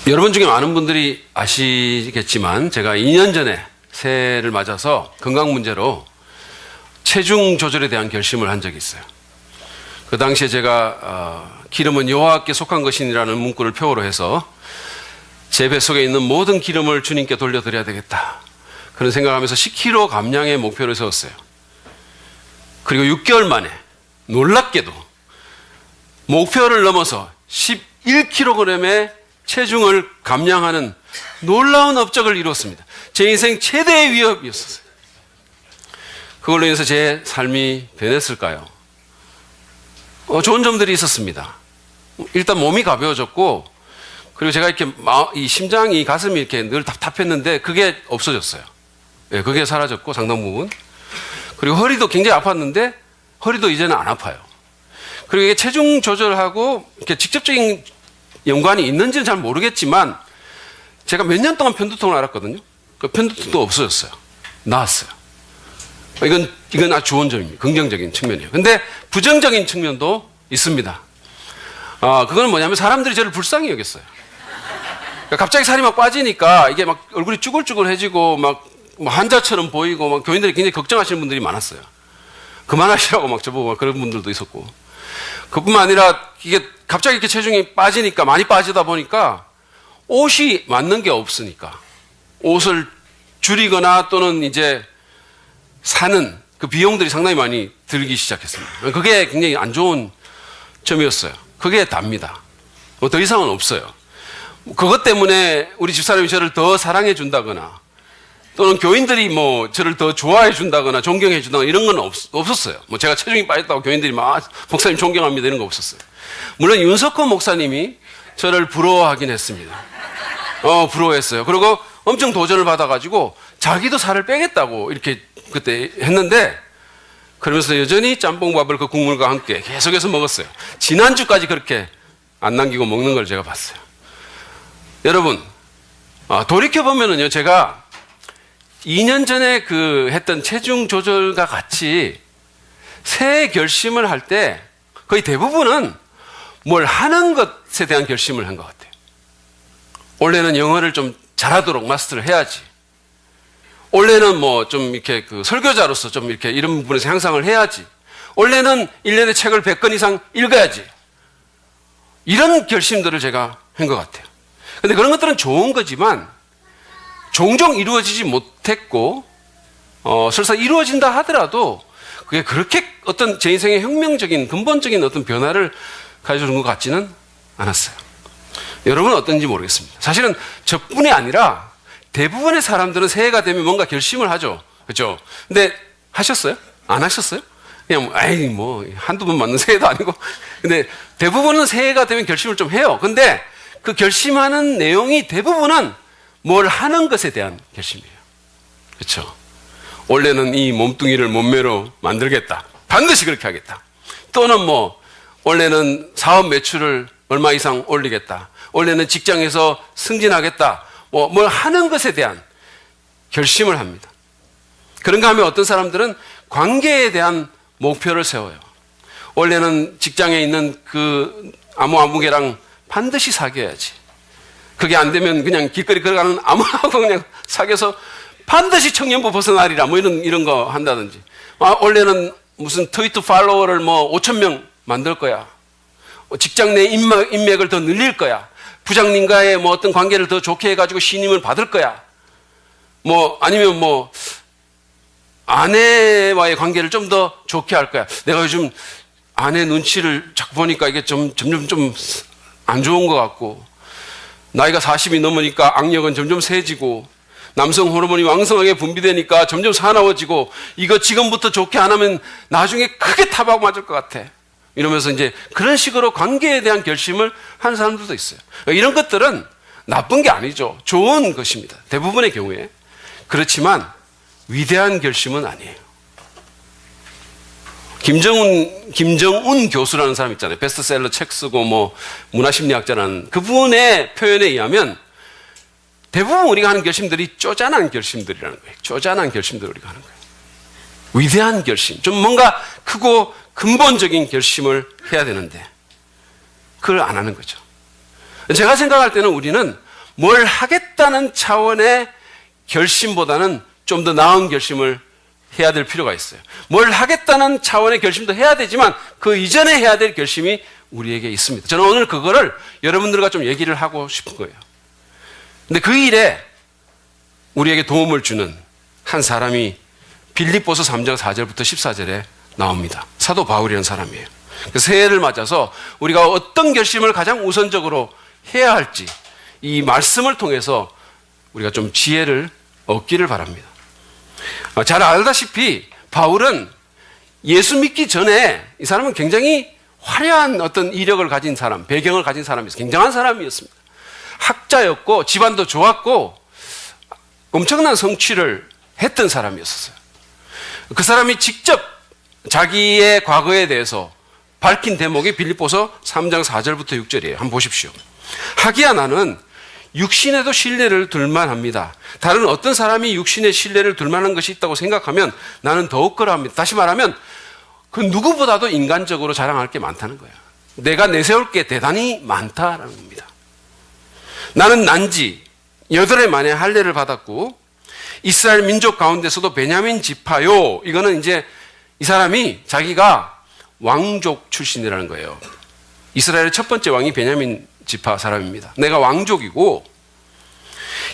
여러분 중에 많은 분들이 아시겠지만 제가 2년 전에 새해를 맞아서 건강 문제로 체중 조절에 대한 결심을 한 적이 있어요. 그 당시에 제가 기름은 여호와께 속한 것이라는 문구를 표어로 해서 제 뱃속에 있는 모든 기름을 주님께 돌려드려야 되겠다, 그런 생각하면서 10kg 감량의 목표를 세웠어요. 그리고 6개월 만에 놀랍게도 목표를 넘어서 11kg의 체중을 감량하는 놀라운 업적을 이루었습니다. 제 인생 최대의 위협이었어요. 그걸로 인해서 제 삶이 변했을까요? 좋은 점들이 있었습니다. 일단 몸이 가벼워졌고, 그리고 제가 이렇게 이 심장이, 가슴이 이렇게 늘 답답했는데 그게 없어졌어요. 예, 그게 사라졌고 상당 부분. 그리고 허리도 굉장히 아팠는데 허리도 이제는 안 아파요. 그리고 이게 체중 조절하고 이렇게 직접적인 연관이 있는지는 잘 모르겠지만 제가 몇 년 동안 편두통을 앓았거든요. 그 편두통도 없어졌어요. 나았어요. 이건 아주 좋은 점입니다. 긍정적인 측면이에요. 근데 부정적인 측면도 있습니다. 그건 뭐냐면 사람들이 저를 불쌍히 여겼어요. 그러니까 갑자기 살이 막 빠지니까 이게 막 얼굴이 쭈글쭈글해지고 막 환자처럼 보이고 막 교인들이 굉장히 걱정하시는 분들이 많았어요. 그만하시라고 막 저보고 막 그런 분들도 있었고. 그뿐만 아니라 이게 갑자기 이렇게 체중이 빠지니까, 많이 빠지다 보니까 옷이 맞는 게 없으니까 옷을 줄이거나 또는 이제 사는 그 비용들이 상당히 많이 들기 시작했습니다. 그게 굉장히 안 좋은 점이었어요. 그게 답니다. 더 이상은 없어요. 그것 때문에 우리 집사람이 저를 더 사랑해 준다거나 또는 교인들이 뭐 저를 더 좋아해 준다거나 존경해 준다거나 이런 건 없었어요. 뭐 제가 체중이 빠졌다고 교인들이 막 목사님 존경합니다 이런 거 없었어요. 물론 윤석호 목사님이 저를 부러워하긴 했습니다. 부러워했어요. 그리고 엄청 도전을 받아가지고 자기도 살을 빼겠다고 이렇게 그때 했는데, 그러면서 여전히 짬뽕밥을 그 국물과 함께 계속해서 먹었어요. 지난주까지 그렇게 안 남기고 먹는 걸 제가 봤어요. 여러분, 돌이켜보면은요, 제가 2년 전에 했던 체중 조절과 같이 새해 결심을 할 때 거의 대부분은 뭘 하는 것에 대한 결심을 한 것 같아요. 원래는 영어를 좀 잘하도록 마스터를 해야지. 원래는 뭐 좀 이렇게 설교자로서 좀 이렇게 이런 부분에서 향상을 해야지. 원래는 1년에 책을 100권 이상 읽어야지. 이런 결심들을 제가 한 것 같아요. 근데 그런 것들은 좋은 거지만 종종 이루어지지 못했고, 설사 이루어진다 하더라도 그게 그렇게 어떤 제 인생의 혁명적인 근본적인 어떤 변화를 가져주는 것 같지는 않았어요. 여러분은 어떤지 모르겠습니다. 사실은 저뿐이 아니라 대부분의 사람들은 새해가 되면 뭔가 결심을 하죠. 그렇죠? 근데 하셨어요? 안 하셨어요? 그냥 한두 번 맞는 새해도 아니고. 근데 대부분은 새해가 되면 결심을 좀 해요. 근데 그 결심하는 내용이 대부분은 뭘 하는 것에 대한 결심이에요. 그렇죠? 원래는 이 몸뚱이를 몸매로 만들겠다. 반드시 그렇게 하겠다. 또는 원래는 사업 매출을 얼마 이상 올리겠다. 원래는 직장에서 승진하겠다. 뭘 하는 것에 대한 결심을 합니다. 그런가 하면 어떤 사람들은 관계에 대한 목표를 세워요. 원래는 직장에 있는 그 아무개랑 반드시 사귀어야지. 그게 안 되면 그냥 길거리 걸어가는 아무하고 그냥 사귀어서 반드시 청년부 벗어나리라 이런 거 한다든지. 원래는 무슨 트위터 팔로워를 5,000명 만들 거야. 직장 내 인맥을 더 늘릴 거야. 부장님과의 어떤 관계를 더 좋게 해가지고 신임을 받을 거야. 아니면 아내와의 관계를 좀 더 좋게 할 거야. 내가 요즘 아내 눈치를 자꾸 보니까 이게 점점 좀 안 좋은 것 같고, 나이가 40이 넘으니까 악력은 점점 세지고, 남성 호르몬이 왕성하게 분비되니까 점점 사나워지고, 이거 지금부터 좋게 안 하면 나중에 크게 타박 맞을 것 같아. 이러면서 이제 그런 식으로 관계에 대한 결심을 하는 사람들도 있어요. 이런 것들은 나쁜 게 아니죠. 좋은 것입니다. 대부분의 경우에. 그렇지만 위대한 결심은 아니에요. 김정은 교수라는 사람 있잖아요. 베스트셀러 책 쓰고 문화심리학자라는 그분의 표현에 의하면 대부분 우리가 하는 결심들이 쪼잔한 결심들이라는 거예요. 쪼잔한 결심들을 우리가 하는 거예요. 위대한 결심, 좀 뭔가 크고 근본적인 결심을 해야 되는데 그걸 안 하는 거죠. 제가 생각할 때는 우리는 뭘 하겠다는 차원의 결심보다는 좀 더 나은 결심을 해야 될 필요가 있어요. 뭘 하겠다는 차원의 결심도 해야 되지만 그 이전에 해야 될 결심이 우리에게 있습니다. 저는 오늘 그거를 여러분들과 좀 얘기를 하고 싶은 거예요. 근데 그 일에 우리에게 도움을 주는 한 사람이 빌립보서 3장 4절부터 14절에 나옵니다. 사도 바울이라는 사람이에요. 새해를 맞아서 우리가 어떤 결심을 가장 우선적으로 해야 할지 이 말씀을 통해서 우리가 좀 지혜를 얻기를 바랍니다. 잘 알다시피 바울은 예수 믿기 전에 이 사람은 굉장히 화려한 어떤 이력을 가진 사람, 배경을 가진 사람이었어요. 굉장한 사람이었습니다. 학자였고 집안도 좋았고 엄청난 성취를 했던 사람이었어요. 그 사람이 직접 자기의 과거에 대해서 밝힌 대목이 빌립보서 3장 4절부터 6절이에요. 한번 보십시오. 하기야 나는 육신에도 신뢰를 둘만 합니다. 다른 어떤 사람이 육신에 신뢰를 둘만한 것이 있다고 생각하면 나는 더욱 그러합니다. 다시 말하면 그 누구보다도 인간적으로 자랑할 게 많다는 거예요. 내가 내세울 게 대단히 많다라는 겁니다. 나는 난지 8해 만에 할례를 받았고 이스라엘 민족 가운데서도 베냐민 지파요. 이거는 이제 이 사람이 자기가 왕족 출신이라는 거예요. 이스라엘의 첫 번째 왕이 베냐민 지파 사람입니다. 내가 왕족이고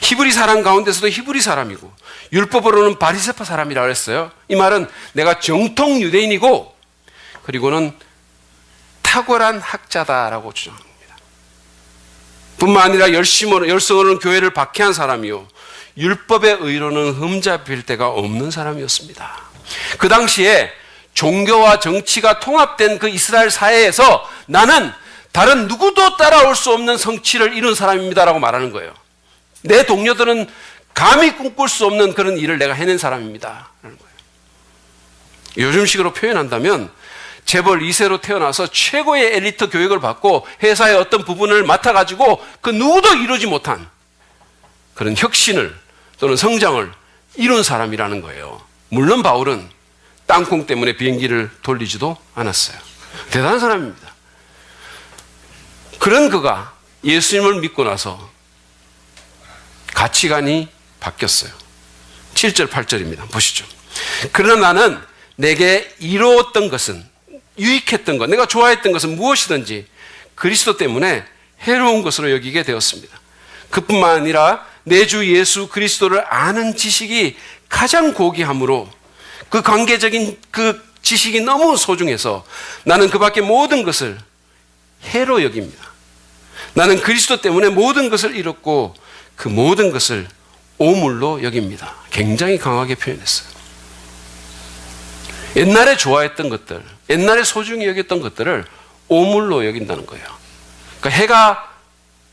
히브리 사람 가운데서도 히브리 사람이고 율법으로는 바리새파 사람이라고 했어요. 이 말은 내가 정통 유대인이고 그리고는 탁월한 학자다라고 주장합니다. 뿐만 아니라 열성으로는 교회를 박해한 사람이요 율법의 의로는 흠잡힐 데가 없는 사람이었습니다. 그 당시에 종교와 정치가 통합된 그 이스라엘 사회에서 나는 다른 누구도 따라올 수 없는 성취를 이룬 사람입니다라고 말하는 거예요. 내 동료들은 감히 꿈꿀 수 없는 그런 일을 내가 해낸 사람입니다. 라는 거예요. 요즘식으로 표현한다면 재벌 2세로 태어나서 최고의 엘리트 교육을 받고 회사의 어떤 부분을 맡아가지고 그 누구도 이루지 못한 그런 혁신을 또는 성장을 이룬 사람이라는 거예요. 물론 바울은 땅콩 때문에 비행기를 돌리지도 않았어요. 대단한 사람입니다. 그런 그가 예수님을 믿고 나서 가치관이 바뀌었어요. 7절 8절입니다. 보시죠. 그러나 나는 내게 이로웠던 것은 유익했던 것, 내가 좋아했던 것은 무엇이든지 그리스도 때문에 해로운 것으로 여기게 되었습니다. 그뿐만 아니라 내 주 예수 그리스도를 아는 지식이 가장 고귀함으로 그 관계적인 그 지식이 너무 소중해서 나는 그 밖에 모든 것을 해로 여깁니다. 나는 그리스도 때문에 모든 것을 잃었고 그 모든 것을 오물로 여깁니다. 굉장히 강하게 표현했어요. 옛날에 좋아했던 것들, 옛날에 소중히 여겼던 것들을 오물로 여긴다는 거예요. 그러니까 해가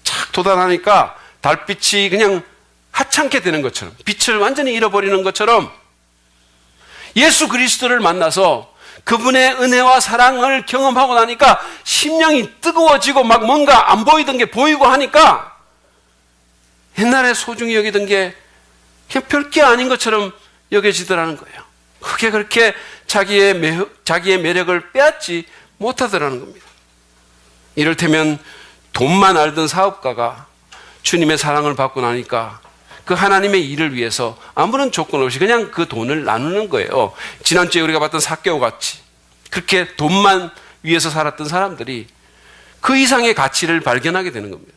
착 돋아나니까 달빛이 그냥 하찮게 되는 것처럼, 빛을 완전히 잃어버리는 것처럼 예수 그리스도를 만나서 그분의 은혜와 사랑을 경험하고 나니까 심령이 뜨거워지고 막 뭔가 안 보이던 게 보이고 하니까 옛날에 소중히 여기던 게 그냥 별게 아닌 것처럼 여겨지더라는 거예요. 그게 그렇게 자기의 매력을 빼앗지 못하더라는 겁니다. 이를테면 돈만 알던 사업가가 주님의 사랑을 받고 나니까 그 하나님의 일을 위해서 아무런 조건 없이 그냥 그 돈을 나누는 거예요. 지난주에 우리가 봤던 삭개오 같이 그렇게 돈만 위해서 살았던 사람들이 그 이상의 가치를 발견하게 되는 겁니다.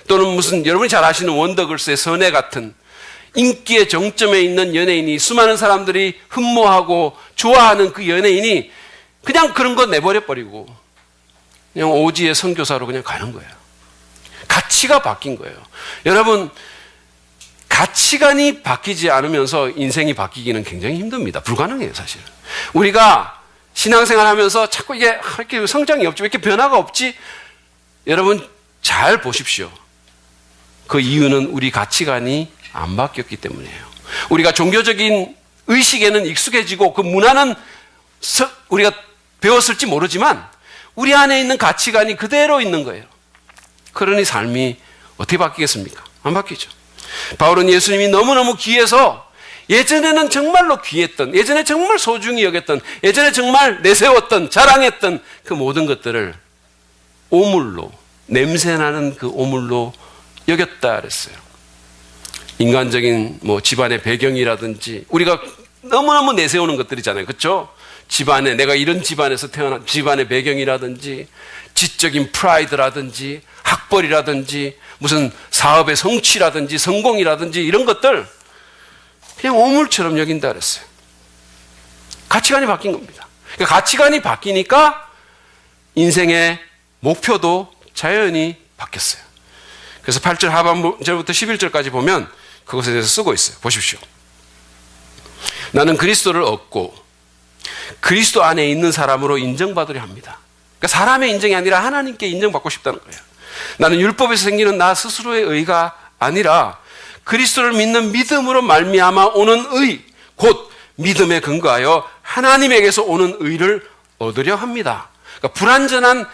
또는 무슨 여러분이 잘 아시는 원더걸스의 선혜 같은 인기의 정점에 있는 연예인이 수많은 사람들이 흠모하고 좋아하는 그 연예인이 그냥 그런 거 내버려버리고 그냥 오지의 선교사로 그냥 가는 거예요. 가치가 바뀐 거예요. 여러분, 가치관이 바뀌지 않으면서 인생이 바뀌기는 굉장히 힘듭니다. 불가능해요, 사실. 우리가 신앙생활 하면서 자꾸 이게 이렇게 성장이 없지, 왜 이렇게 변화가 없지? 여러분, 잘 보십시오. 그 이유는 우리 가치관이 안 바뀌었기 때문이에요. 우리가 종교적인 의식에는 익숙해지고 그 문화는 우리가 배웠을지 모르지만 우리 안에 있는 가치관이 그대로 있는 거예요. 그러니 삶이 어떻게 바뀌겠습니까? 안 바뀌죠. 바울은 예수님이 너무너무 귀해서 예전에는 정말로 귀했던, 예전에 정말 소중히 여겼던, 예전에 정말 내세웠던, 자랑했던 그 모든 것들을 오물로, 냄새나는 그 오물로 여겼다 그랬어요. 인간적인 집안의 배경이라든지 우리가 너무너무 내세우는 것들이잖아요. 그렇죠? 집안에 내가 이런 집안에서 태어난 집안의 배경이라든지 지적인 프라이드라든지 학벌이라든지 무슨 사업의 성취라든지 성공이라든지 이런 것들 그냥 오물처럼 여긴다 그랬어요. 가치관이 바뀐 겁니다. 그러니까 가치관이 바뀌니까 인생의 목표도 자연히 바뀌었어요. 그래서 8절 하반절부터 11절까지 보면 그것에 대해서 쓰고 있어요. 보십시오. 나는 그리스도를 얻고 그리스도 안에 있는 사람으로 인정받으려 합니다. 그러니까 사람의 인정이 아니라 하나님께 인정받고 싶다는 거예요. 나는 율법에서 생기는 나 스스로의 의가 아니라 그리스도를 믿는 믿음으로 말미암아 오는 의, 곧 믿음에 근거하여 하나님에게서 오는 의를 얻으려 합니다. 그러니까 불완전한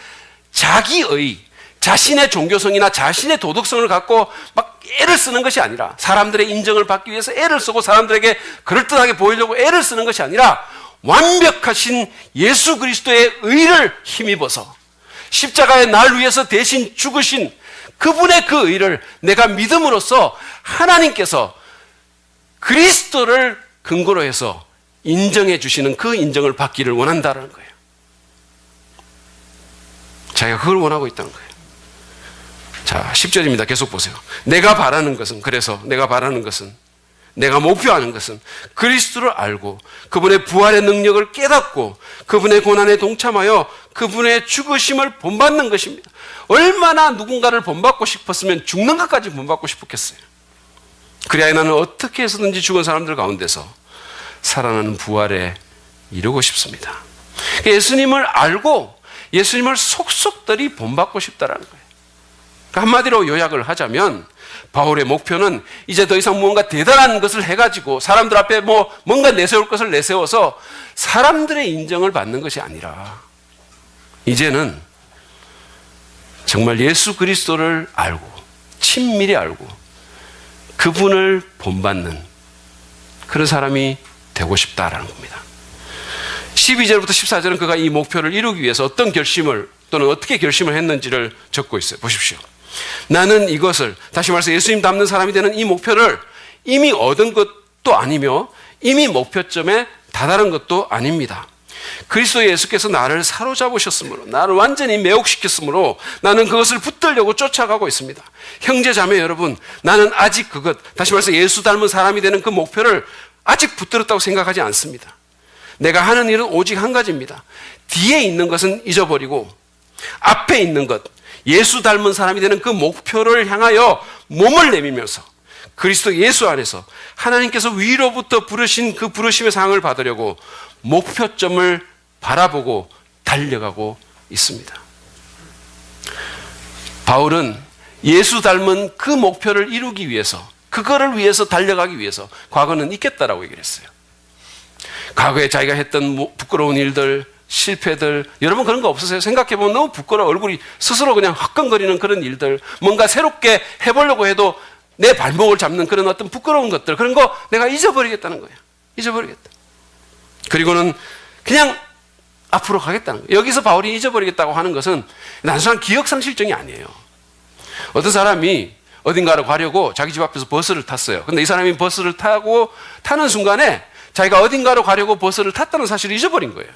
자기의, 자신의 종교성이나 자신의 도덕성을 갖고 막 애를 쓰는 것이 아니라 사람들의 인정을 받기 위해서 애를 쓰고 사람들에게 그럴듯하게 보이려고 애를 쓰는 것이 아니라 완벽하신 예수 그리스도의 의를 힘입어서 십자가의 날 위해서 대신 죽으신 그분의 그 의를 내가 믿음으로써 하나님께서 그리스도를 근거로 해서 인정해 주시는 그 인정을 받기를 원한다는 거예요. 자기가 그걸 원하고 있다는 거예요. 자, 10절입니다. 계속 보세요. 내가 바라는 것은 내가 목표하는 것은 그리스도를 알고 그분의 부활의 능력을 깨닫고 그분의 고난에 동참하여 그분의 죽으심을 본받는 것입니다. 얼마나 누군가를 본받고 싶었으면 죽는 것까지 본받고 싶었겠어요. 그래야 나는 어떻게 해서든지 죽은 사람들 가운데서 살아나는 부활에 이르고 싶습니다. 예수님을 알고 예수님을 속속들이 본받고 싶다라는 거예요. 한마디로 요약을 하자면 바울의 목표는 이제 더 이상 무언가 대단한 것을 해가지고 사람들 앞에 뭔가 내세울 것을 내세워서 사람들의 인정을 받는 것이 아니라 이제는 정말 예수 그리스도를 알고 친밀히 알고 그분을 본받는 그런 사람이 되고 싶다라는 겁니다. 12절부터 14절은 그가 이 목표를 이루기 위해서 어떤 결심을 또는 어떻게 결심을 했는지를 적고 있어요. 보십시오. 나는 이것을, 다시 말해서 예수님 닮는 사람이 되는 이 목표를 이미 얻은 것도 아니며 이미 목표점에 다다른 것도 아닙니다. 그리스도 예수께서 나를 사로잡으셨으므로, 나를 완전히 매혹시켰으므로 나는 그것을 붙들려고 쫓아가고 있습니다. 형제 자매 여러분, 나는 아직 다시 말해서 예수 닮은 사람이 되는 그 목표를 아직 붙들었다고 생각하지 않습니다. 내가 하는 일은 오직 한 가지입니다. 뒤에 있는 것은 잊어버리고 앞에 있는 것, 예수 닮은 사람이 되는 그 목표를 향하여 몸을 내밀면서 그리스도 예수 안에서 하나님께서 위로부터 부르신 그 부르심의 상을 받으려고 목표점을 바라보고 달려가고 있습니다. 바울은 예수 닮은 그 목표를 이루기 위해서, 그거를 위해서 달려가기 위해서 과거는 있겠다라고 얘기를 했어요. 과거에 자기가 했던 부끄러운 일들, 실패들, 여러분 그런 거 없으세요? 생각해보면 너무 부끄러워 얼굴이 스스로 그냥 화끈거리는 그런 일들, 뭔가 새롭게 해보려고 해도 내 발목을 잡는 그런 어떤 부끄러운 것들, 그런 거 내가 잊어버리겠다는 거예요. 잊어버리겠다. 그리고는 그냥 앞으로 가겠다는 거예요. 여기서 바울이 잊어버리겠다고 하는 것은 단순한 기억상실증이 아니에요. 어떤 사람이 어딘가로 가려고 자기 집 앞에서 버스를 탔어요. 근데 이 사람이 버스를 타는 순간에 자기가 어딘가로 가려고 버스를 탔다는 사실을 잊어버린 거예요.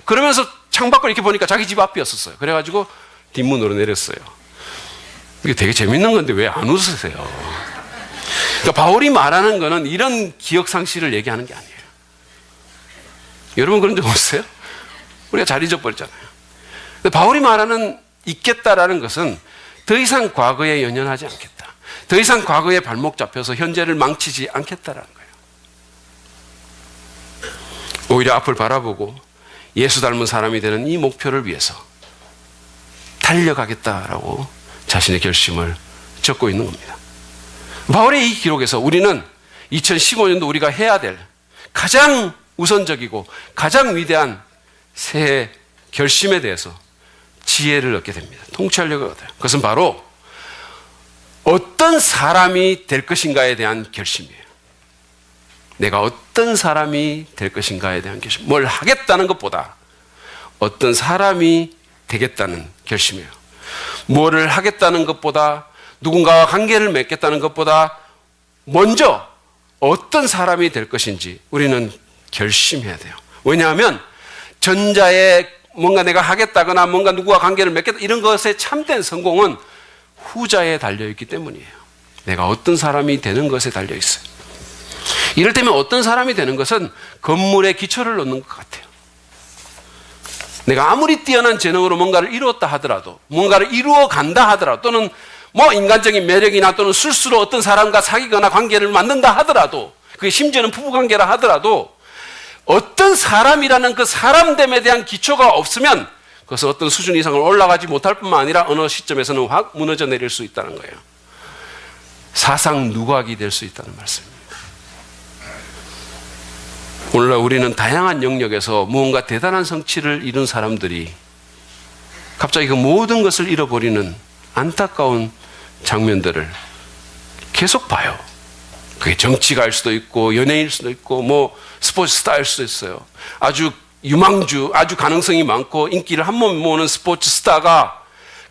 그러면서 창밖을 이렇게 보니까 자기 집 앞이었었어요. 그래가지고 뒷문으로 내렸어요. 이게 되게 재밌는 건데 왜 안 웃으세요? 그러니까 바울이 말하는 거는 이런 기억상실을 얘기하는 게 아니에요. 여러분 그런 적 없어요? 우리가 잘 잊어버렸잖아요. 근데 바울이 말하는 잊겠다라는 것은 더 이상 과거에 연연하지 않겠다. 더 이상 과거에 발목 잡혀서 현재를 망치지 않겠다라는 거예요. 오히려 앞을 바라보고 예수 닮은 사람이 되는 이 목표를 위해서 달려가겠다라고 자신의 결심을 적고 있는 겁니다. 바울의 이 기록에서 우리는 2015년도 우리가 해야 될 가장 우선적이고 가장 위대한 새해 결심에 대해서 지혜를 얻게 됩니다. 통찰력을 얻어요. 그것은 바로 어떤 사람이 될 것인가에 대한 결심이에요. 내가 어떤 사람이 될 것인가에 대한 결심. 뭘 하겠다는 것보다 어떤 사람이 되겠다는 결심이에요. 뭐를 하겠다는 것보다 누군가와 관계를 맺겠다는 것보다 먼저 어떤 사람이 될 것인지 우리는 결심해야 돼요. 왜냐하면 전자에 뭔가 내가 하겠다거나 뭔가 누구와 관계를 맺겠다 이런 것에 참된 성공은 후자에 달려있기 때문이에요. 내가 어떤 사람이 되는 것에 달려있어요. 이럴 때면 어떤 사람이 되는 것은 건물의 기초를 놓는 것 같아요. 내가 아무리 뛰어난 재능으로 뭔가를 이루었다 하더라도, 뭔가를 이루어 간다 하더라도, 또는 뭐 인간적인 매력이나 또는 술수로 어떤 사람과 사귀거나 관계를 만든다 하더라도, 그게 심지어는 부부관계라 하더라도 어떤 사람이라는 그 사람됨에 대한 기초가 없으면 그것은 어떤 수준 이상을 올라가지 못할 뿐만 아니라 어느 시점에서는 확 무너져 내릴 수 있다는 거예요. 사상 누각이 될 수 있다는 말씀입니다. 오늘날 우리는 다양한 영역에서 무언가 대단한 성취를 이룬 사람들이 갑자기 그 모든 것을 잃어버리는 안타까운 장면들을 계속 봐요. 그게 정치가일 수도 있고 연예인일 수도 있고 뭐 스포츠 스타일 수도 있어요. 아주 유망주, 아주 가능성이 많고 인기를 한 몸 모으는 스포츠 스타가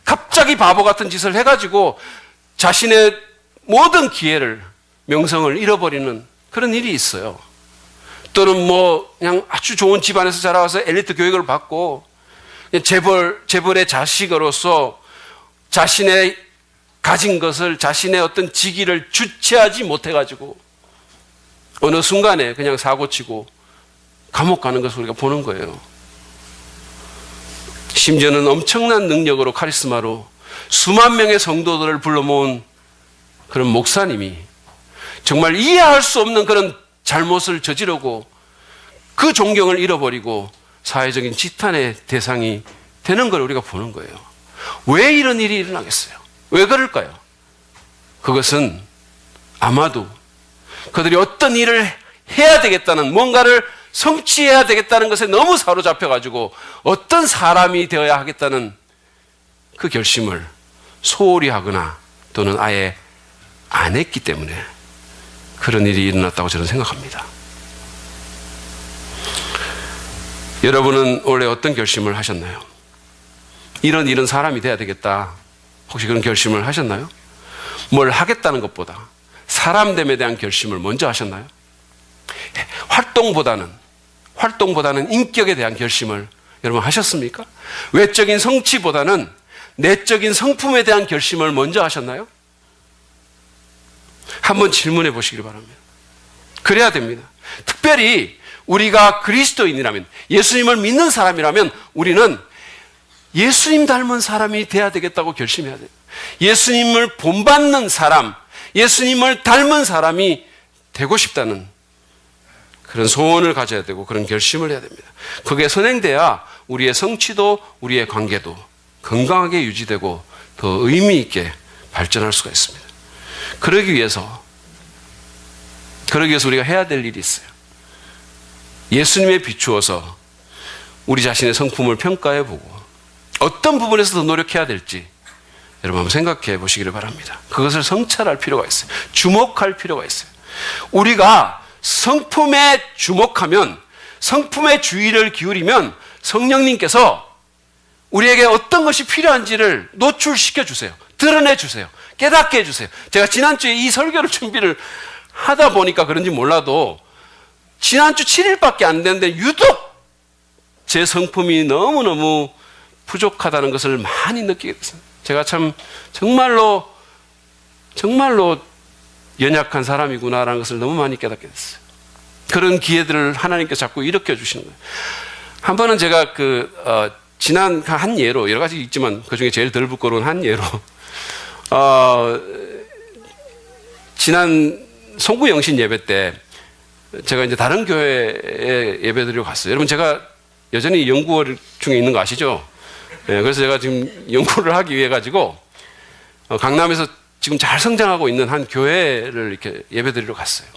갑자기 바보 같은 짓을 해가지고 자신의 모든 기회를, 명성을 잃어버리는 그런 일이 있어요. 또는 뭐 그냥 아주 좋은 집안에서 자라와서 엘리트 교육을 받고 재벌의 자식으로서 자신의 가진 것을, 자신의 어떤 직위를 주체하지 못해가지고 어느 순간에 그냥 사고치고 감옥 가는 것을 우리가 보는 거예요. 심지어는 엄청난 능력으로, 카리스마로 수만 명의 성도들을 불러 모은 그런 목사님이 정말 이해할 수 없는 그런 잘못을 저지르고 그 존경을 잃어버리고 사회적인 지탄의 대상이 되는 걸 우리가 보는 거예요. 왜 이런 일이 일어나겠어요? 왜 그럴까요? 그것은 아마도 그들이 어떤 일을 해야 되겠다는, 뭔가를 성취해야 되겠다는 것에 너무 사로잡혀가지고 어떤 사람이 되어야 하겠다는 그 결심을 소홀히 하거나 또는 아예 안 했기 때문에 그런 일이 일어났다고 저는 생각합니다. 여러분은 원래 어떤 결심을 하셨나요? 이런 사람이 돼야 되겠다. 혹시 그런 결심을 하셨나요? 뭘 하겠다는 것보다 사람됨에 대한 결심을 먼저 하셨나요? 활동보다는 인격에 대한 결심을 여러분 하셨습니까? 외적인 성취보다는 내적인 성품에 대한 결심을 먼저 하셨나요? 한번 질문해 보시길 바랍니다. 그래야 됩니다. 특별히 우리가 그리스도인이라면, 예수님을 믿는 사람이라면 우리는 예수님 닮은 사람이 돼야 되겠다고 결심해야 돼요. 예수님을 본받는 사람, 예수님을 닮은 사람이 되고 싶다는 그런 소원을 가져야 되고 그런 결심을 해야 됩니다. 그게 선행돼야 우리의 성취도, 우리의 관계도 건강하게 유지되고 더 의미 있게 발전할 수가 있습니다. 그러기 위해서 우리가 해야 될 일이 있어요. 예수님에 비추어서 우리 자신의 성품을 평가해 보고 어떤 부분에서 더 노력해야 될지 여러분 한번 생각해 보시기를 바랍니다. 그것을 성찰할 필요가 있어요. 주목할 필요가 있어요. 우리가 성품에 주목하면, 성품에 주의를 기울이면 성령님께서 우리에게 어떤 것이 필요한지를 노출시켜 주세요. 드러내 주세요. 깨닫게 해주세요. 제가 지난주에 이 설교를 준비를 하다 보니까 그런지 몰라도 지난주 7일밖에 안 됐는데 유독 제 성품이 너무너무 부족하다는 것을 많이 느끼게 됐어요. 제가 참 정말로 연약한 사람이구나라는 것을 너무 많이 깨닫게 됐어요. 그런 기회들을 하나님께서 자꾸 일으켜 주시는 거예요. 한 번은 제가 지난 한 예로, 여러 가지 있지만 그 중에 제일 덜 부끄러운 한 예로, 지난 송구영신 예배 때 제가 이제 다른 교회에 예배드리러 갔어요. 여러분, 제가 여전히 연구 중에 있는 거 아시죠? 네, 그래서 제가 지금 연구를 하기 위해 가지고 강남에서 지금 잘 성장하고 있는 한 교회를 이렇게 예배드리러 갔어요.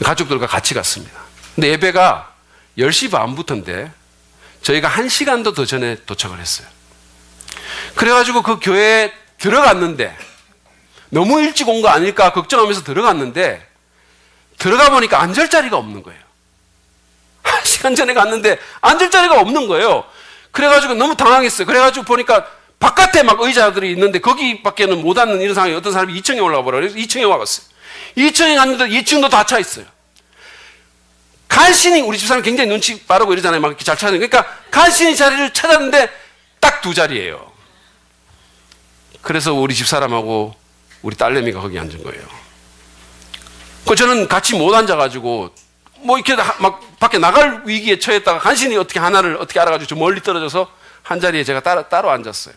가족들과 같이 갔습니다. 근데 예배가 10시 반부터인데 저희가 1시간도 더 전에 도착을 했어요. 그래가지고 그 교회에 들어갔는데 너무 일찍 온 거 아닐까 걱정하면서 들어갔는데 들어가 보니까 앉을 자리가 없는 거예요. 1시간 전에 갔는데 앉을 자리가 없는 거예요. 그래가지고 너무 당황했어요. 그래가지고 보니까 바깥에 막 의자들이 있는데 거기밖에는 못 앉는 이런 상황에 어떤 사람이 2층에 올라가 보라 그래서 2층에 와봤어요. 2층에 갔는데 2층도 다 차 있어요. 간신히 우리 집사람 굉장히 눈치 빠르고 이러잖아요. 막 이렇게 잘 찾는. 그러니까 간신히 자리를 찾았는데 딱 2자리예요. 그래서 우리 집사람하고 우리 딸내미가 거기 앉은 거예요. 그 저는 같이 못 앉아가지고 뭐 이렇게 막 밖에 나갈 위기에 처했다가 간신히 어떻게 하나를 어떻게 알아가지고 저 멀리 떨어져서 한 자리에 제가 따로 앉았어요.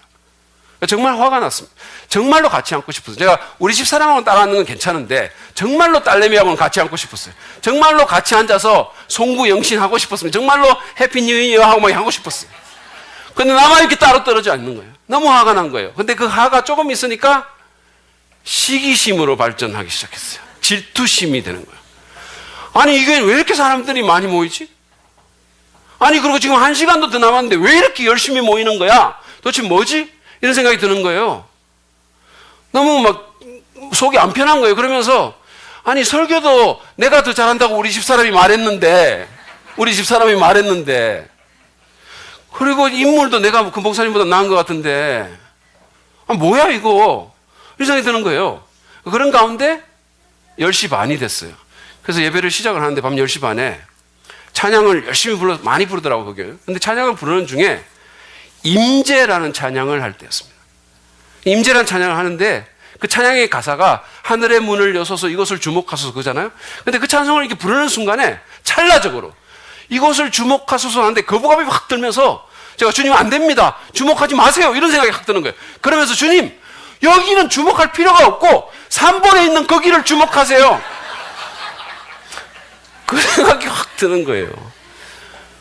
정말 화가 났습니다. 정말로 같이 앉고 싶었어요. 제가 우리 집 사람하고는 따로 앉는 건 괜찮은데 정말로 딸내미하고는 같이 앉고 싶었어요. 정말로 같이 앉아서 송구 영신하고 싶었습니다. 정말로 해피 뉴 이어 하고 막 하고 싶었어요. 근데 나만 이렇게 따로 떨어져 앉는 거예요. 너무 화가 난 거예요. 근데 그 화가 조금 있으니까 시기심으로 발전하기 시작했어요. 질투심이 되는 거예요. 아니 이게 왜 이렇게 사람들이 많이 모이지? 아니 그리고 지금 1시간도 더 남았는데 왜 이렇게 열심히 모이는 거야? 도대체 뭐지? 이런 생각이 드는 거예요. 너무 막 속이 안 편한 거예요. 그러면서 아니 설교도 내가 더 잘한다고 우리 집사람이 말했는데 그리고 인물도 내가 그 목사님보다 나은 것 같은데 뭐야 이거 이런 생각이 드는 거예요. 그런 가운데 10시 반이 됐어요. 그래서 예배를 시작을 하는데 밤 10시 반에 찬양을 열심히 많이 부르더라고요. 거기. 근데 찬양을 부르는 중에 임재라는 찬양을 할 때였습니다. 임재라는 찬양을 하는데 그 찬양의 가사가 하늘의 문을 여소서 이것을 주목하소서 그잖아요. 근데 그 찬송을 이렇게 부르는 순간에 찰나적으로 이것을 주목하소서 하는데 거부감이 확 들면서 제가 주님 안 됩니다. 주목하지 마세요. 이런 생각이 확 드는 거예요. 그러면서 주님 여기는 주목할 필요가 없고 3번에 있는 거기를 주목하세요. 그 생각이 확 드는 거예요.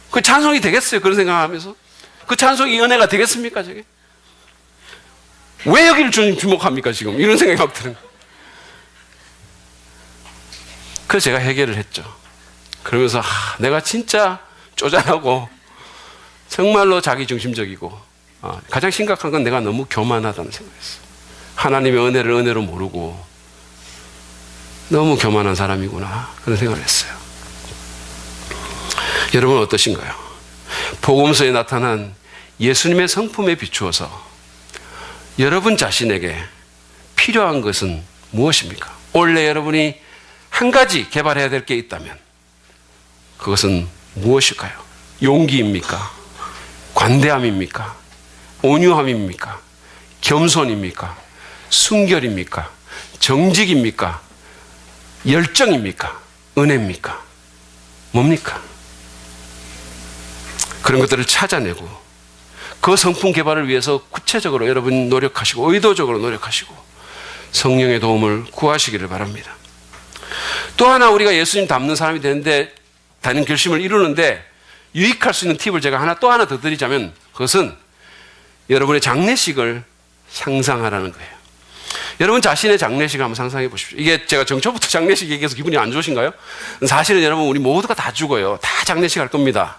그 찬송이 되겠어요? 그런 생각하면서 그 찬송이 은혜가 되겠습니까? 저게 왜 여기를 주님 주목합니까? 지금 이런 생각이 확 드는 거예요. 그래서 제가 해결을 했죠. 그러면서 내가 진짜 쪼잔하고 정말로 자기중심적이고 가장 심각한 건 내가 너무 교만하다는 생각이었어요. 하나님의 은혜를 은혜로 모르고 너무 교만한 사람이구나 그런 생각을 했어요. 여러분 어떠신가요? 복음서에 나타난 예수님의 성품에 비추어서 여러분 자신에게 필요한 것은 무엇입니까? 원래 여러분이 한 가지 개발해야 될 게 있다면 그것은 무엇일까요? 용기입니까? 관대함입니까? 온유함입니까? 겸손입니까? 순결입니까? 정직입니까? 열정입니까? 은혜입니까? 뭡니까? 그런 것들을 찾아내고 그 성품 개발을 위해서 구체적으로 여러분 노력하시고 의도적으로 노력하시고 성령의 도움을 구하시기를 바랍니다. 또 하나 우리가 예수님 닮는 사람이 되는 결심을 이루는데 유익할 수 있는 팁을 제가 또 하나 더 드리자면 그것은 여러분의 장례식을 상상하라는 거예요. 여러분 자신의 장례식을 한번 상상해 보십시오. 이게 제가 정초부터 장례식 얘기해서 기분이 안 좋으신가요? 사실은 여러분 우리 모두가 다 죽어요. 다 장례식 할 겁니다.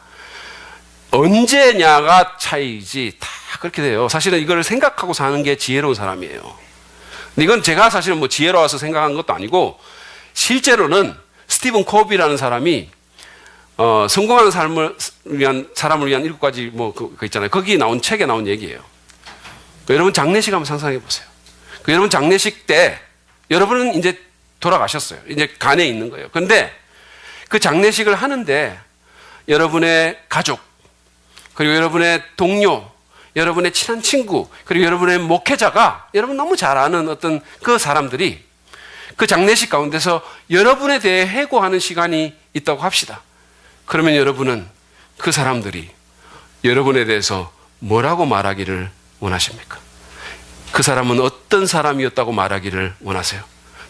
언제냐가 차이지 다 그렇게 돼요. 사실은 이걸 생각하고 사는 게 지혜로운 사람이에요. 근데 이건 제가 사실은 뭐 지혜로워서 생각한 것도 아니고 실제로는 스티븐 코비라는 사람이 성공하는 사람을 위한 7가지 그거 있잖아요. 거기 나온 책에 나온 얘기예요. 여러분 장례식 한번 상상해 보세요. 여러분 장례식 때 여러분은 이제 돌아가셨어요. 이제 간에 있는 거예요. 그런데 그 장례식을 하는데 여러분의 가족 그리고 여러분의 동료, 여러분의 친한 친구, 그리고 여러분의 목회자가 여러분 너무 잘 아는 어떤 그 사람들이 그 장례식 가운데서 여러분에 대해 해고하는 시간이 있다고 합시다. 그러면 여러분은 그 사람들이 여러분에 대해서 뭐라고 말하기를 원하십니까? 그 사람은 어떤 사람이었다고 말하기를 원하세요?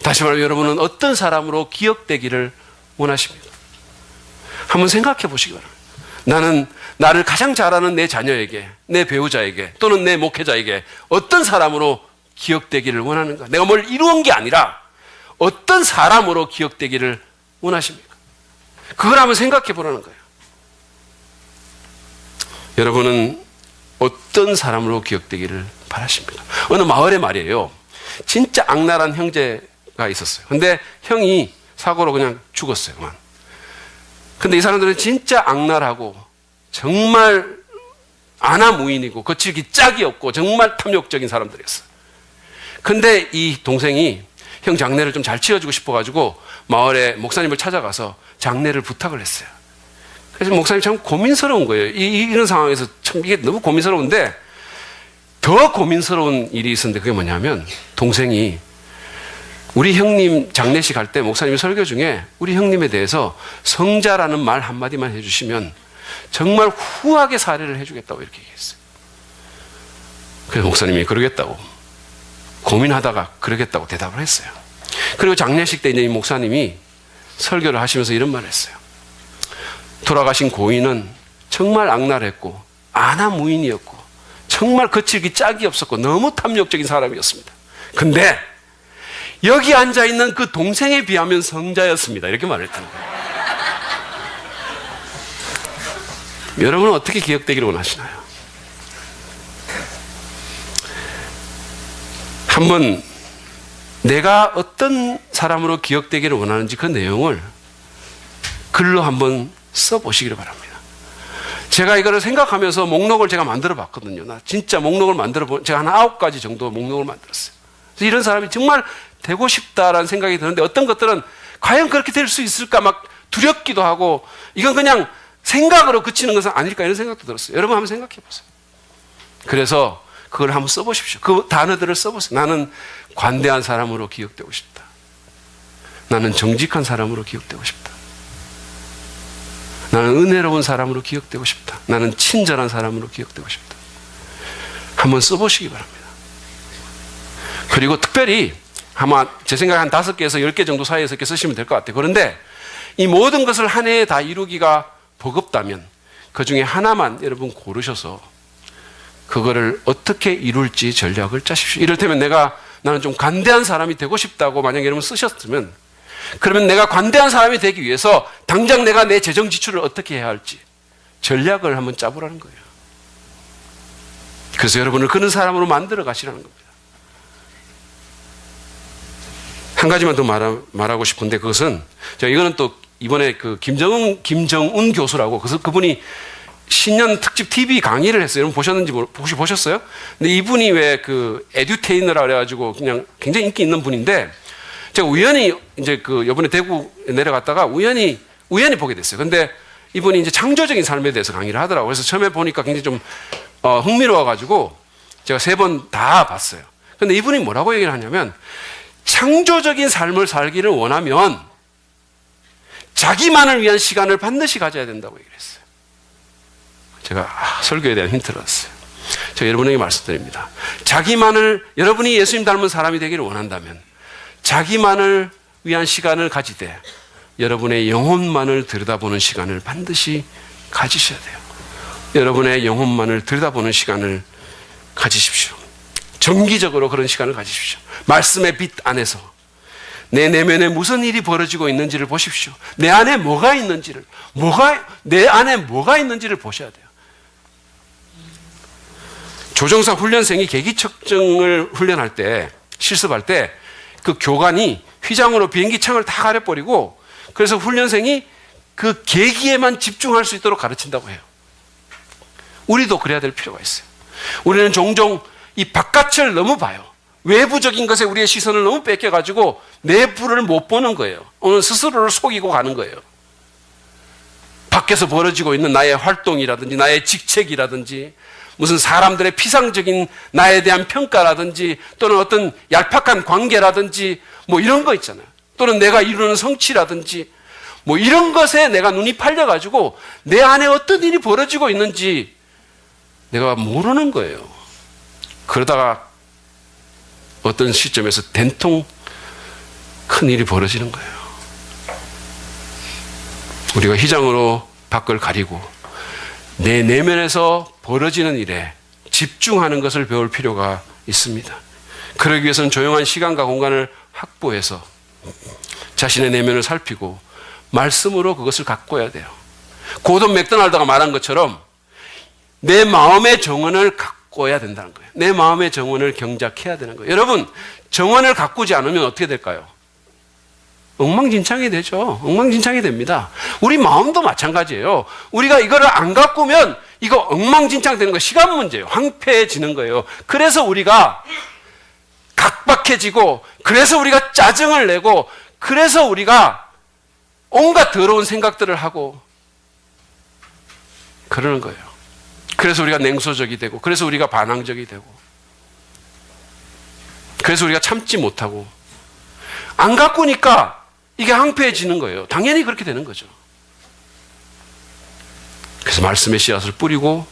다시 말하면 여러분은 어떤 사람으로 기억되기를 원하십니까? 한번 생각해 보시기 바랍니다. 나는 나를 가장 잘 아는 내 자녀에게, 내 배우자에게 또는 내 목회자에게 어떤 사람으로 기억되기를 원하는가? 내가 뭘 이루은 게 아니라 어떤 사람으로 기억되기를 원하십니까? 그걸 한번 생각해 보라는 거예요. 여러분은 어떤 사람으로 기억되기를 바라십니까? 어느 마을에 말이에요. 진짜 악랄한 형제가 있었어요. 근데 형이 사고로 그냥 죽었어요. 근데 이 사람들은 진짜 악랄하고 정말 아나무인이고 거칠기 짝이 없고 정말 탐욕적인 사람들이었어요. 근데 이 동생이 형 장례를 좀 잘 치러주고 싶어가지고 마을에 목사님을 찾아가서 장례를 부탁을 했어요. 그래서 목사님 참 고민스러운 거예요. 이런 상황에서 참 이게 너무 고민스러운데 더 고민스러운 일이 있었는데 그게 뭐냐면 동생이 우리 형님 장례식 할 때 목사님이 설교 중에 우리 형님에 대해서 성자라는 말 한마디만 해주시면 정말 후하게 사례를 해주겠다고 이렇게 얘기했어요. 그래서 목사님이 그러겠다고 고민하다가 그러겠다고 대답을 했어요. 그리고 장례식 때 이제 이 목사님이 설교를 하시면서 이런 말을 했어요. 돌아가신 고인은 정말 악랄했고 아나무인이었고 정말 거칠기 짝이 없었고 너무 탐욕적인 사람이었습니다. 근데 여기 앉아있는 그 동생에 비하면 성자였습니다. 이렇게 말했다는 거예요. 여러분은 어떻게 기억되기를 원하시나요? 한번 내가 어떤 사람으로 기억되기를 원하는지 그 내용을 글로 한번 써보시기를 바랍니다. 제가 이거를 생각하면서 목록을 제가 만들어 봤거든요. 나 진짜 목록을 제가 한 9가지 정도 목록을 만들었어요. 그래서 이런 사람이 정말 되고 싶다라는 생각이 드는데 어떤 것들은 과연 그렇게 될 수 있을까 막 두렵기도 하고 이건 그냥 생각으로 그치는 것은 아닐까 이런 생각도 들었어요. 여러분 한번 생각해 보세요. 그래서 그걸 한번 써보십시오. 그 단어들을 써보세요. 나는 관대한 사람으로 기억되고 싶다. 나는 정직한 사람으로 기억되고 싶다. 나는 은혜로운 사람으로 기억되고 싶다. 나는 친절한 사람으로 기억되고 싶다. 한번 써보시기 바랍니다. 그리고 특별히 아마 제 생각에 한 5개에서 10개 정도 사이에서 이렇게 쓰시면 될 것 같아요. 그런데 이 모든 것을 한 해에 다 이루기가 버겁다면 그 중에 하나만 여러분 고르셔서 그거를 어떻게 이룰지 전략을 짜십시오. 이를테면 나는 좀 관대한 사람이 되고 싶다고 만약에 여러분 쓰셨으면 그러면 내가 관대한 사람이 되기 위해서 당장 내가 내 재정 지출을 어떻게 해야 할지 전략을 한번 짜보라는 거예요. 그래서 여러분을 그런 사람으로 만들어 가시라는 겁니다. 한 가지만 더 말하고 싶은데 그것은 이거는 또 이번에 그 김정은 교수라고 그분이 신년 특집 TV 강의를 했어요. 여러분 보셨는지 혹시 보셨어요? 근데 이분이 왜 그 에듀테이너라 그래가지고 그냥 굉장히 인기 있는 분인데 제가 우연히 이제 그 이번에 대구 내려갔다가 우연히 보게 됐어요. 근데 이분이 이제 창조적인 삶에 대해서 강의를 하더라고요. 그래서 처음에 보니까 굉장히 좀 흥미로워가지고 제가 3번 다 봤어요. 근데 이분이 뭐라고 얘기를 하냐면 창조적인 삶을 살기를 원하면 자기만을 위한 시간을 반드시 가져야 된다고 얘기를 했어요. 제가 설교에 대한 힌트를 얻었어요. 제가 여러분에게 말씀드립니다. 여러분이 예수님 닮은 사람이 되기를 원한다면 자기만을 위한 시간을 가지되 여러분의 영혼만을 들여다보는 시간을 반드시 가지셔야 돼요. 여러분의 영혼만을 들여다보는 시간을 가지십시오. 정기적으로 그런 시간을 가지십시오. 말씀의 빛 안에서 내 내면에 무슨 일이 벌어지고 있는지를 보십시오. 내 안에 뭐가 있는지를 보셔야 돼요. 조종사 훈련생이 계기척정을 훈련할 때 실습할 때 그 교관이 휘장으로 비행기 창을 다 가려버리고 그래서 훈련생이 그 계기에만 집중할 수 있도록 가르친다고 해요. 우리도 그래야 될 필요가 있어요. 우리는 종종 이 바깥을 너무 봐요. 외부적인 것에 우리의 시선을 너무 뺏겨가지고 내부를 못 보는 거예요. 오늘 스스로를 속이고 가는 거예요. 밖에서 벌어지고 있는 나의 활동이라든지 나의 직책이라든지 무슨 사람들의 피상적인 나에 대한 평가라든지 또는 어떤 얄팍한 관계라든지 뭐 이런 거 있잖아요. 또는 내가 이루는 성취라든지 뭐 이런 것에 내가 눈이 팔려가지고 내 안에 어떤 일이 벌어지고 있는지 내가 모르는 거예요. 그러다가 어떤 시점에서 된통 큰 일이 벌어지는 거예요. 우리가 휘장으로 밖을 가리고 내 내면에서 벌어지는 일에 집중하는 것을 배울 필요가 있습니다. 그러기 위해서는 조용한 시간과 공간을 확보해서 자신의 내면을 살피고 말씀으로 그것을 가꿔야 돼요. 고든 맥도날드가 말한 것처럼 내 마음의 정원을 가꿔야 된다는 거예요. 내 마음의 정원을 경작해야 되는 거예요. 여러분, 정원을 가꾸지 않으면 어떻게 될까요? 엉망진창이 되죠. 엉망진창이 됩니다. 우리 마음도 마찬가지예요. 우리가 이거를 안 가꾸면 이거 엉망진창 되는 거 시간 문제예요. 황폐해지는 거예요. 그래서 우리가 각박해지고, 그래서 우리가 짜증을 내고, 그래서 우리가 온갖 더러운 생각들을 하고 그러는 거예요. 그래서 우리가 냉소적이 되고, 그래서 우리가 반항적이 되고, 그래서 우리가 참지 못하고, 안 가꾸니까 이게 황폐해지는 거예요. 당연히 그렇게 되는 거죠. 그래서 말씀의 씨앗을 뿌리고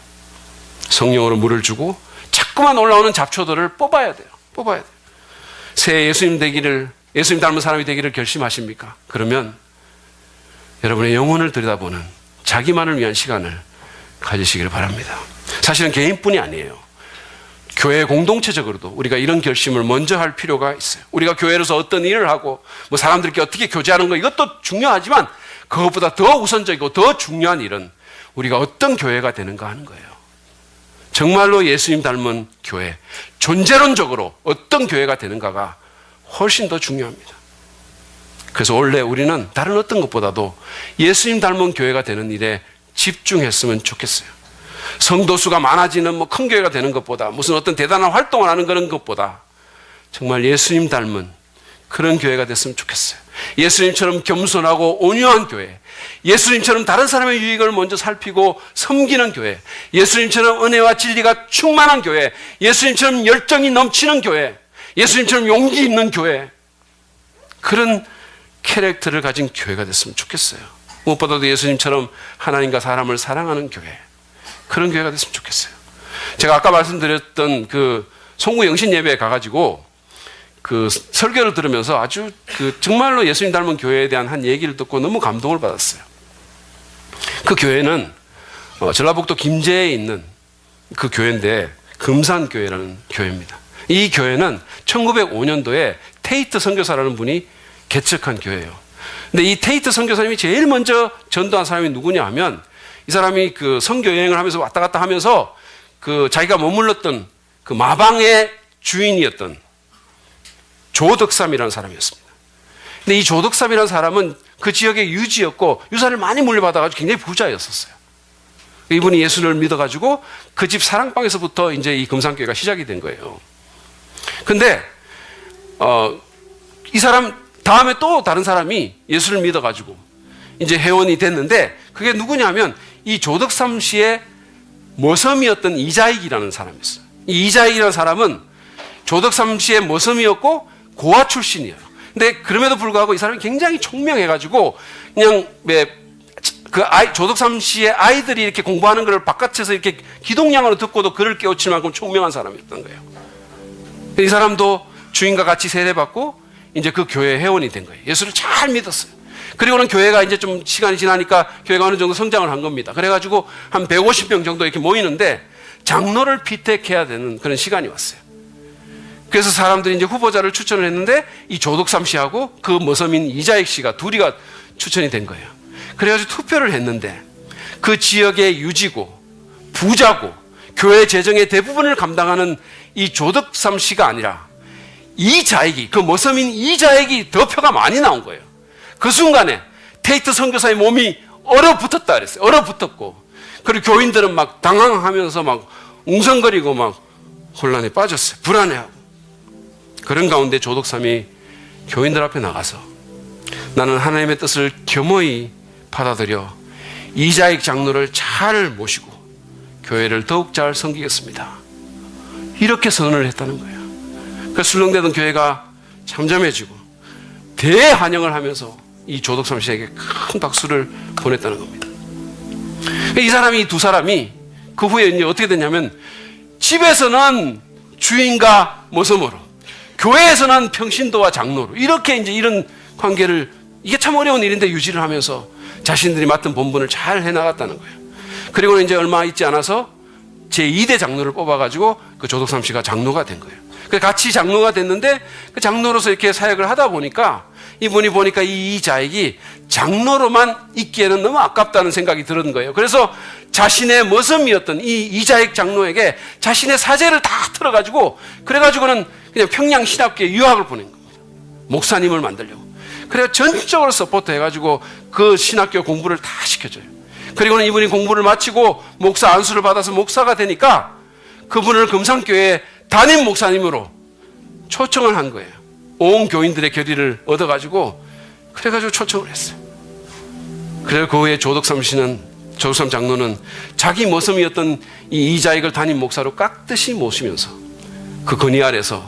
성령으로 물을 주고 자꾸만 올라오는 잡초들을 뽑아야 돼요. 뽑아야 돼요. 새 예수님 닮은 사람이 되기를 결심하십니까? 그러면 여러분의 영혼을 들여다보는 자기만을 위한 시간을 가지시기를 바랍니다. 사실은 개인뿐이 아니에요. 교회 공동체적으로도 우리가 이런 결심을 먼저 할 필요가 있어요. 우리가 교회로서 어떤 일을 하고 뭐 사람들께 어떻게 교제하는 거, 이것도 중요하지만 그것보다 더 우선적이고 더 중요한 일은 우리가 어떤 교회가 되는가 하는 거예요. 정말로 예수님 닮은 교회, 존재론적으로 어떤 교회가 되는가가 훨씬 더 중요합니다. 그래서 원래 우리는 다른 어떤 것보다도 예수님 닮은 교회가 되는 일에 집중했으면 좋겠어요. 성도 수가 많아지는 뭐 큰 교회가 되는 것보다, 무슨 어떤 대단한 활동을 하는 그런 것보다 정말 예수님 닮은 그런 교회가 됐으면 좋겠어요. 예수님처럼 겸손하고 온유한 교회, 예수님처럼 다른 사람의 유익을 먼저 살피고 섬기는 교회, 예수님처럼 은혜와 진리가 충만한 교회, 예수님처럼 열정이 넘치는 교회, 예수님처럼 용기 있는 교회, 그런 캐릭터를 가진 교회가 됐으면 좋겠어요. 무엇보다도 예수님처럼 하나님과 사람을 사랑하는 교회, 그런 교회가 됐으면 좋겠어요. 제가 아까 말씀드렸던 그 송구 영신 예배에 가가지고 그 설교를 들으면서 아주 그 정말로 예수님 닮은 교회에 대한 한 얘기를 듣고 너무 감동을 받았어요. 그 교회는 전라북도 김제에 있는 그 교회인데 금산교회라는 교회입니다. 이 교회는 1905년도에 테이트 선교사라는 분이 개척한 교회예요. 근데 이 테이트 선교사님이 제일 먼저 전도한 사람이 누구냐 하면, 이 사람이 그 선교 여행을 하면서 왔다 갔다 하면서 그 자기가 머물렀던 그 마방의 주인이었던 조덕삼이라는 사람이었습니다. 근데 이 조덕삼이라는 사람은 그 지역의 유지였고 유산을 많이 물려받아가지고 굉장히 부자였었어요. 이분이 예수를 믿어가지고 그 집 사랑방에서부터 이제 이 금산교회가 시작이 된 거예요. 근데 이 사람 다음에 또 다른 사람이 예수를 믿어가지고 이제 회원이 됐는데, 그게 누구냐면 이 조덕삼 씨의 머섬이었던 이자익이라는 사람이었어요. 이 이자익이라는 사람은 조덕삼 씨의 머섬이었고 고아 출신이에요. 근데 그럼에도 불구하고 이 사람이 굉장히 총명해가지고 그냥 조덕삼 씨의 아이들이 이렇게 공부하는 걸 바깥에서 이렇게 기동량으로 듣고도 그를 깨우칠 만큼 총명한 사람이었던 거예요. 이 사람도 주인과 같이 세례받고 이제 그 교회 회원이 된 거예요. 예수를 잘 믿었어요. 그리고는 교회가 이제 좀 시간이 지나니까 교회가 어느 정도 성장을 한 겁니다. 그래가지고 한 150명 정도 이렇게 모이는데 장로를 피택해야 되는 그런 시간이 왔어요. 그래서 사람들이 이제 후보자를 추천을 했는데 이 조덕삼 씨하고 그 머섬인 이자익 씨가 둘이가 추천이 된 거예요. 그래가지고 투표를 했는데 그 지역의 유지고 부자고 교회 재정의 대부분을 감당하는 이 조덕삼 씨가 아니라 이자익이, 그 머섬인 이자익이 더 표가 많이 나온 거예요. 그 순간에 테이트 선교사의 몸이 얼어붙었다 그랬어요. 얼어붙었고, 그리고 교인들은 막 당황하면서 막 웅성거리고 막 혼란에 빠졌어요. 불안해하고. 그런 가운데 조덕삼이 교인들 앞에 나가서 나는 하나님의 뜻을 겸허히 받아들여 이자익 장로를 잘 모시고 교회를 더욱 잘 섬기겠습니다, 이렇게 선언을 했다는 거예요. 그 술렁대던 교회가 잠잠해지고 대환영을 하면서 이 조덕삼 씨에게 큰 박수를 보냈다는 겁니다. 이 사람이, 두 사람이 그 후에 이제 어떻게 됐냐면, 집에서는 주인과 모섬으로, 교회에서는 평신도와 장로로, 이렇게 이제 이런 관계를, 이게 참 어려운 일인데 유지를 하면서 자신들이 맡은 본분을 잘 해나갔다는 거예요. 그리고 이제 얼마 있지 않아서 제2대 장로를 뽑아가지고 그 조덕삼 씨가 장로가 된 거예요. 같이 장로가 됐는데 그 장로로서 이렇게 사역을 하다 보니까 이분이 보니까 이 이자익이 장로로만 있기에는 너무 아깝다는 생각이 드는 거예요. 그래서 자신의 머섬이었던 이 이자익 장로에게 자신의 사제를 다 틀어가지고, 그래가지고는 그냥 평양 신학교에 유학을 보낸 겁니다. 목사님을 만들려고. 그래야 전적으로 서포트 해가지고 그 신학교 공부를 다 시켜줘요. 그리고는 이분이 공부를 마치고 목사 안수를 받아서 목사가 되니까 그분을 금산교회 담임 목사님으로 초청을 한 거예요. 온 교인들의 결의를 얻어가지고 그래가지고 초청을 했어요. 그래서 그 후에 조덕삼 장로는 자기 모섬이었던 이 이자익을 담임 목사로 깍듯이 모시면서 그 건의 아래서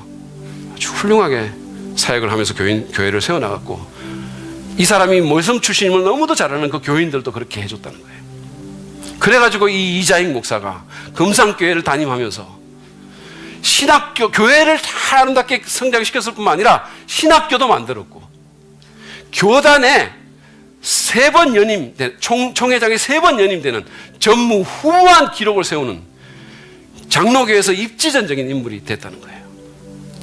아주 훌륭하게 사역을 하면서 교회를 세워나갔고, 이 사람이 모섬 출신임을 너무도 잘 아는 그 교인들도 그렇게 해줬다는 거예요. 그래가지고 이 이자익 목사가 금산교회를 담임하면서 신학교, 교회를 다 아름답게 성장시켰을 뿐만 아니라 신학교도 만들었고, 교단에 3번 연임, 총회장이 3번 연임되는 전무후무한 기록을 세우는 장로교에서 입지전적인 인물이 됐다는 거예요.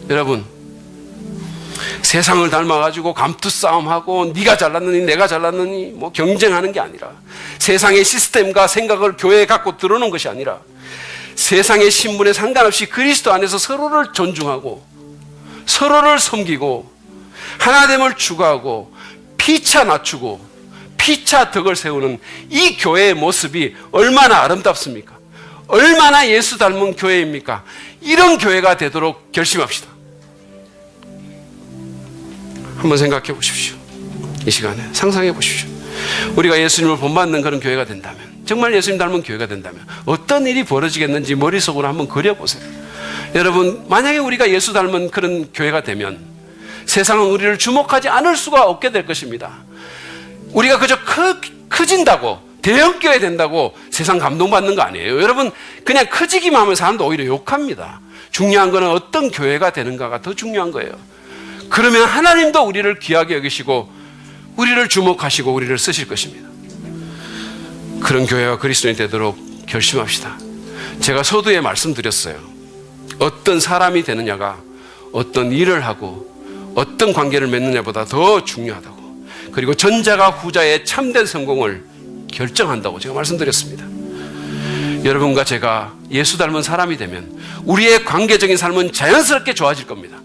여러분, 세상을 닮아가지고 감투싸움하고 네가 잘났느니 내가 잘났느니 뭐 경쟁하는 게 아니라, 세상의 시스템과 생각을 교회에 갖고 들어오는 것이 아니라, 세상의 신분에 상관없이 그리스도 안에서 서로를 존중하고 서로를 섬기고 하나됨을 추구하고 피차 낮추고 피차 덕을 세우는 이 교회의 모습이 얼마나 아름답습니까? 얼마나 예수 닮은 교회입니까? 이런 교회가 되도록 결심합시다. 한번 생각해 보십시오. 이 시간에 상상해 보십시오. 우리가 예수님을 본받는 그런 교회가 된다면, 정말 예수님 닮은 교회가 된다면 어떤 일이 벌어지겠는지 머릿속으로 한번 그려보세요. 여러분, 만약에 우리가 예수 닮은 그런 교회가 되면 세상은 우리를 주목하지 않을 수가 없게 될 것입니다. 우리가 그저 커진다고, 대형교회 된다고 세상 감동받는 거 아니에요. 여러분, 그냥 커지기만 하면 사람도 오히려 욕합니다. 중요한 거는 어떤 교회가 되는가가 더 중요한 거예요. 그러면 하나님도 우리를 귀하게 여기시고 우리를 주목하시고 우리를 쓰실 것입니다. 그런 교회가 그리스도인이 되도록 결심합시다. 제가 서두에 말씀드렸어요. 어떤 사람이 되느냐가 어떤 일을 하고 어떤 관계를 맺느냐보다 더 중요하다고, 그리고 전자가 후자의 참된 성공을 결정한다고 제가 말씀드렸습니다. 여러분과 제가 예수 닮은 사람이 되면 우리의 관계적인 삶은 자연스럽게 좋아질 겁니다.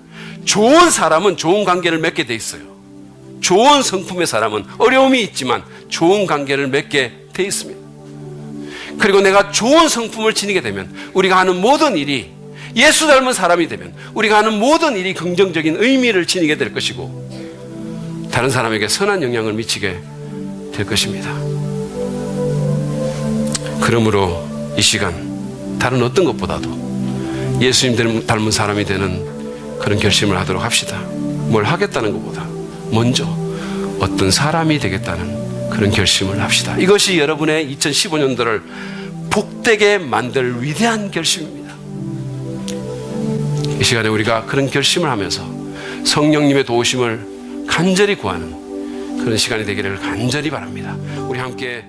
좋은 사람은 좋은 관계를 맺게 돼 있어요. 좋은 성품의 사람은 어려움이 있지만 좋은 관계를 맺게 돼 있습니다. 그리고 내가 좋은 성품을 지니게 되면 우리가 하는 모든 일이, 예수 닮은 사람이 되면 우리가 하는 모든 일이 긍정적인 의미를 지니게 될 것이고 다른 사람에게 선한 영향을 미치게 될 것입니다. 그러므로 이 시간 다른 어떤 것보다도 예수님 닮은 사람이 되는 그런 결심을 하도록 합시다. 뭘 하겠다는 것보다 먼저 어떤 사람이 되겠다는 그런 결심을 합시다. 이것이 여러분의 2015년도를 복되게 만들 위대한 결심입니다. 이 시간에 우리가 그런 결심을 하면서 성령님의 도우심을 간절히 구하는 그런 시간이 되기를 간절히 바랍니다. 우리 함께